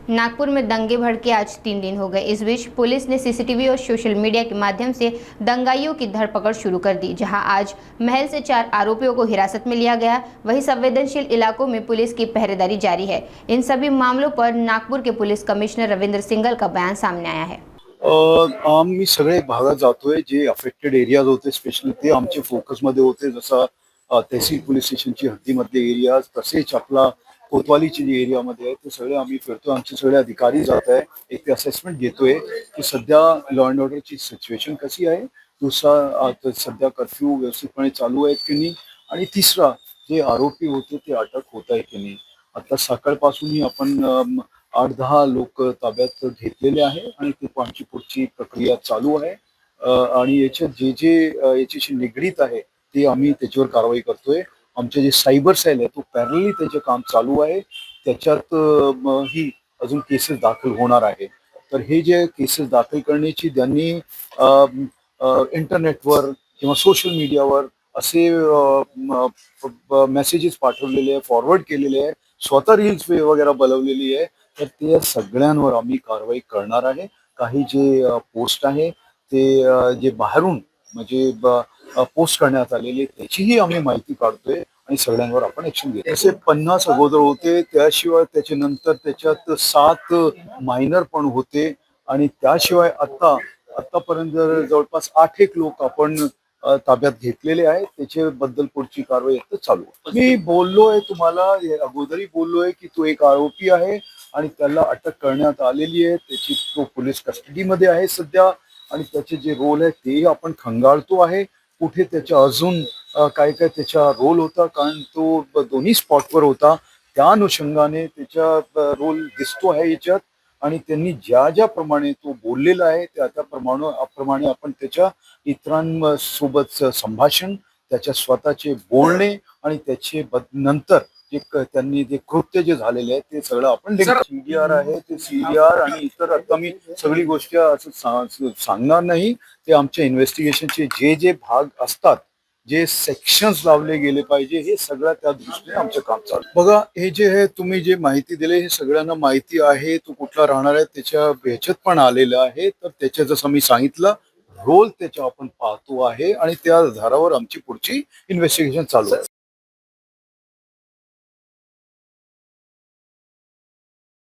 नागपुर में दंगे भड़के आज 3 दिन हो गए। इस बीच पुलिस ने सीसीटीवी और सोशल मीडिया के माध्यम से दंगाइयों की धरपकड़ शुरू कर दी। जहां आज महल से 4 आरोपियों को हिरासत में लिया गया। वहीं संवेदनशील इलाकों में पुलिस की पहरेदारी जारी है। इन सभी मामलों पर नागपुर के पुलिस कमिश्नर रविंद्र सिंघल का बयान सामने आया है। आम्ही सगळे भागात जातोय, जे अफेक्टेड एरियाज होते स्पेशली ते आमचे फोकसमध्ये होते, जसं तहसील पोलीस स्टेशनची हद्दीमधले एरियाज, तसेच आपला कोतवालीचे जे एरियामध्ये आहे ते सगळे आम्ही फिरतोय. आमचे सगळे अधिकारी जात आहे, एक ते असेसमेंट घेतोय की सध्या लॉ अँड ऑर्डरची सिच्युएशन कशी आहे, दुसरा सध्या कर्फ्यू व्यवस्थितपणे चालू आहेत की नाही, आणि तिसरा जे आरोपी होते ते अटक होत आहे की नाही. आता सकाळपासूनही आपण 8-10 लोक ताब्यात घेतलेले आहे आणि ते आमची पुढची प्रक्रिया चालू आहे. आणि याच्यात जे जे याच्याशी निगडीत आहे ते आम्ही त्याच्यावर कारवाई करतोय. आमचे जे सायबर सेल आहे तो पॅरलली त्याचे काम चालू आहे. त्याच्यात ही अजून केसेस दाखल होणार आहे. तर हे जे केसेस दाखल करण्याची त्यांनी इंटरनेटवर किंवा सोशल मीडियावर असे मेसेजेस पाठवलेले आहे, फॉरवर्ड केलेले आहे, स्वतः रील्स वगैरे बनवलेली आहे. तर ते सगळ्यांवर आम्ही कारवाई करणार आहे. काही जे पोस्ट आहे ते जे बाहेरून म्हणजे पोस्ट करण्यात आलेले त्याचीही आम्ही माहिती काढतोय आणि सगळ्यांवर आपण ऍक्शन घेतो. असे 50 अगोदर होते, त्याशिवाय त्याच्यानंतर त्याच्यात 7 मायनर पण होते, आणि त्याशिवाय आतापर्यंत जवळपास 8 लोक आपण ताब्यात घेतलेले आहेत. त्याच्याबद्दल पुढची कारवाई आता चालू आहे. मी बोललोय तुम्हाला अगोदरही बोललोय की तो एक आरोपी आहे आणि त्याला अटक करण्यात आलेली आहे. त्याची तो पोलीस कस्टडीमध्ये आहे सध्या, आणि त्याचे जे रोल आहे ते आपण खंगाळतो आहे. कुठे त्याच्या अजून काय काय त्याचा रोल होता, कारण तो दोन्ही स्पॉटवर होता. त्या अनुषंगाने त्याचा रोल दिसतो आहे याच्यात, आणि त्यांनी ज्या ज्याप्रमाणे तो बोललेला आहे त्या प्रमाणे आपण त्याच्या इतरांसोबत संभाषण, त्याच्या स्वतःचे बोलणे आणि त्याचे नंतर जे त्यांनी जे कृत्य जे झालेले आहे ते सगळं आपण सीडीआर आहे, ते सीडीआर आणि इतर आता मी सगळी गोष्ट असं सांगणार नाही. ते आमच्या इन्व्हेस्टिगेशनचे जे जे भाग असतात, जे सेक्शन्स लावले गेले पाहिजे, हे सगळं त्या दृष्टीने आमचं काम चालू. बघा, हे जे आहे तुम्ही जे माहिती दिले हे सगळ्यांना माहिती आहे. तो कुठला राहणार आहे त्याच्या ह्याच्यात पण आलेलं आहे. तर त्याच्या जसं मी सांगितलं रोल त्याच्या आपण पाहतो आहे, आणि त्या आधारावर आमची पुढची इन्व्हेस्टिगेशन चालू आहे.